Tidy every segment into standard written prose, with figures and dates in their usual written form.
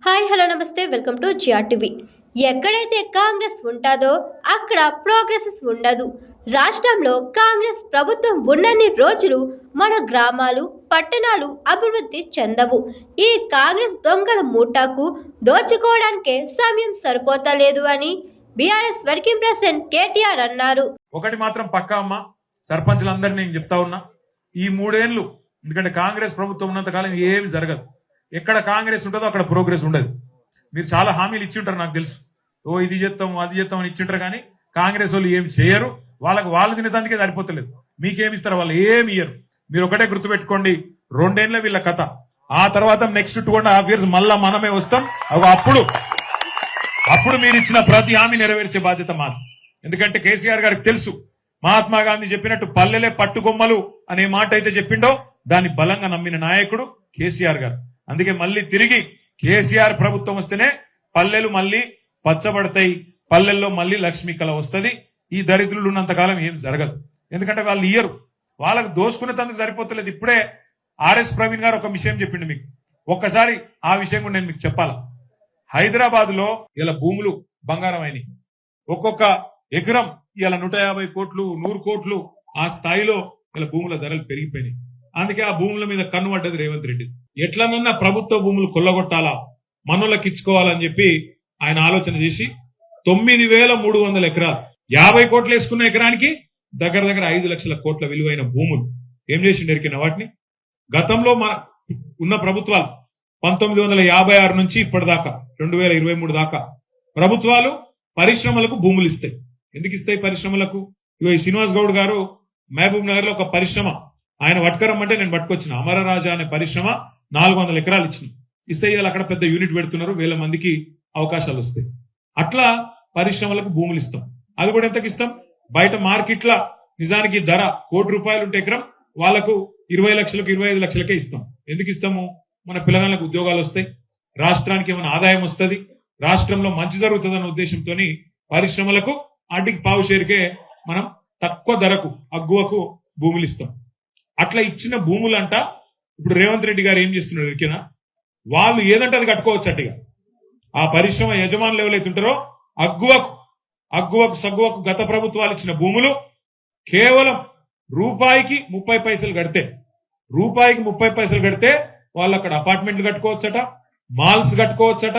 Hi hello నమస్తే welcome to GRTV. ఎక్కడైతే కాంగ్రెస్ ఉంటుందో అక్కడ ప్రోగ్రెస్ ఉండదు. రాష్ట్రంలో కాంగ్రెస్ ప్రభుత్వం ఉన్నన్ని రోజులు మన గ్రామాలు పట్టణాలు అభివృద్ధి చెందవు. ఈ కాంగ్రెస్ దొంగల మూటాకు దోచుకోవడానికే సమయం సరిపోతలేదు అని బీఆర్ఎస్ వర్కింగ్ ప్రెసిడెంట్ కేటీఆర్ అన్నారు. ఒకటి మాత్రం పక్కా అమ్మ, సర్పంచులందరినీ నేను చెప్తా ఉన్నా, ఈ 3 ఏళ్లు ఎందుకంటే కాంగ్రెస్ ప్రభుత్వం ఉన్నంతకాలం ఏమి జరగదు. ఎక్కడ కాంగ్రెస్ ఉంటుందో అక్కడ ప్రోగ్రెస్ ఉండదు. మీరు చాలా హామీలు ఇచ్చి ఉంటారు, నాకు తెలుసు. ఇది చేస్తాం అది చేస్తాం అని ఇచ్చింటారు, కానీ కాంగ్రెస్ వాళ్ళు ఏమి చేయరు. వాళ్ళు తినేదానికే సరిపోతలేదు. మీకేమి ఇస్తారు? వాళ్ళు ఏమి ఇయ్యరు. మీరు ఒకటే గుర్తుపెట్టుకోండి, 2 ఏళ్ల వీళ్ళ కథ. ఆ తర్వాత నెక్స్ట్ 2.5 years మళ్ళా మనమే వస్తాం. అప్పుడు మీరు ఇచ్చిన ప్రతి హామీ నెరవేర్చే బాధ్యత మాది. ఎందుకంటే కేసీఆర్ గారికి తెలుసు, మహాత్మా గాంధీ చెప్పినట్టు పల్లెలే పట్టుకొమ్మలు అనే మాట అయితే చెప్పిండో దాన్ని బలంగా నమ్మిన నాయకుడు కేసీఆర్ గారు. అందుకే మళ్ళీ తిరిగి కేసీఆర్ ప్రభుత్వం వస్తేనే పల్లెలు మళ్ళీ పచ్చబడతాయి, పల్లెల్లో మళ్ళీ లక్ష్మీ కళ వస్తుంది. ఈ దరిద్రులు ఉన్నంతకాలం ఏం జరగదు. ఎందుకంటే వాళ్ళు ఇయ్యరు, వాళ్ళకు దోసుకునేందుకు సరిపోతలేదు. ఇప్పుడే ఆర్ఎస్ ప్రవీణ్ గారు ఒక విషయం చెప్పిండు మీకు. ఒక్కసారి ఆ విషయం కూడా నేను మీకు చెప్పాలా. హైదరాబాద్ లో ఇలా భూములు బంగారం అయినాయి. ఒక్కొక్క ఎకరం ఇలా 150 కోట్లు 100 కోట్లు ఆ స్థాయిలో ఇలా భూముల ధరలు పెరిగిపోయినాయి. అందుకే ఆ భూముల మీద కన్ను పడ్డది రేవంత్ రెడ్డి. ఎట్లనన్నా ప్రభుత్వ భూములు కొల్లగొట్టాలా, మనోళ్ళకి ఇచ్చుకోవాలని చెప్పి ఆయన ఆలోచన చేసి 9,300 ఎకరాలు 50 కోట్లు వేసుకున్న ఎకరానికి దగ్గర 5 లక్షల కోట్ల విలువైన భూములు ఏం చేసిండు ఎరికిన వాటిని. గతంలో మన ఉన్న ప్రభుత్వాలు 1956 నుంచి ఇప్పటిదాకా 2023 దాకా ప్రభుత్వాలు పరిశ్రమలకు భూములు ఇస్తాయి. ఎందుకు ఇస్తాయి పరిశ్రమలకు? ఈ శ్రీనివాస్ గౌడ్ గారు మహబూబ్ నగర్ లో ఒక పరిశ్రమ ఆయన పట్టుకరమ్మంటే నేను పట్టుకొచ్చిన అమరరాజా అనే పరిశ్రమ 400 ఎకరాలు ఇస్తే ఇవాళ అక్కడ పెద్ద యూనిట్ పెడుతున్నారు, 1000 మందికి అవకాశాలు వస్తాయి. అట్లా పరిశ్రమలకు భూములు ఇస్తాం. అది కూడా ఎంతకి ఇస్తాం? బయట మార్కెట్ల నిజానికి ధర ₹1,00,00,000 ఉంటే ఎకరం వాళ్లకు 20 లక్షలకు 25 లక్షలకే ఇస్తాం. ఎందుకు ఇస్తాము? మన పిల్లగాళ్ళకు ఉద్యోగాలు వస్తాయి, రాష్ట్రానికి ఏమైనా ఆదాయం వస్తుంది, రాష్ట్రంలో మంచి జరుగుతుందన్న ఉద్దేశంతో పరిశ్రమలకు ఆటికి పావు షేరుకే మనం తక్కువ ధరకు అగ్గువకు భూములు ఇస్తాం. అట్లా ఇచ్చిన భూములంట ఇప్పుడు రేవంత్ రెడ్డి గారు ఏం చేస్తున్నారు ఎరికినా, వాళ్ళు ఏదంటే అది కట్టుకోవచ్చు. అట్టిగా ఆ పరిశ్రమ యజమానులు ఎవరైతే ఉంటారో అగ్గువకు సగ్గువకు గత ప్రభుత్వాలు ఇచ్చిన భూములు కేవలం రూపాయికి 30 పైసలు కడితే వాళ్ళు అక్కడ అపార్ట్మెంట్లు కట్టుకోవచ్చట, మాల్స్ కట్టుకోవచ్చట,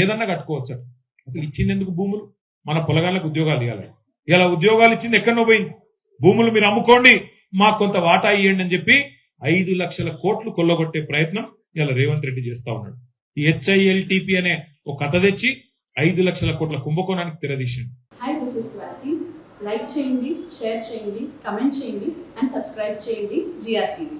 ఏదన్నా కట్టుకోవచ్చట. అసలు ఇచ్చిందెందుకు భూములు? మన పొలగాళ్ళకు ఉద్యోగాలు ఇవ్వాలి. ఇలా ఉద్యోగాలు ఇచ్చింది ఎక్కడనో పోయింది. భూములు మీరు అమ్ముకోండి, మాకు కొంత వాటా ఇవ్వండి అని చెప్పి 5 లక్షల కోట్లు కొల్లగొట్టే ప్రయత్నం ఇలా రేవంత్ రెడ్డి చేస్తా ఉన్నాడు. ఈ HILTP అనే ఒక కథ తెచ్చి 5 లక్షల కోట్ల కుంభకోణానికి తెరదీసిండు. Hi, this is Swathi. Like చేయండి, షేర్ చేయండి, కమెంట్ చేయండి అండ్ సబ్స్క్రైబ్ చేయండి జిఆర్టీవీ.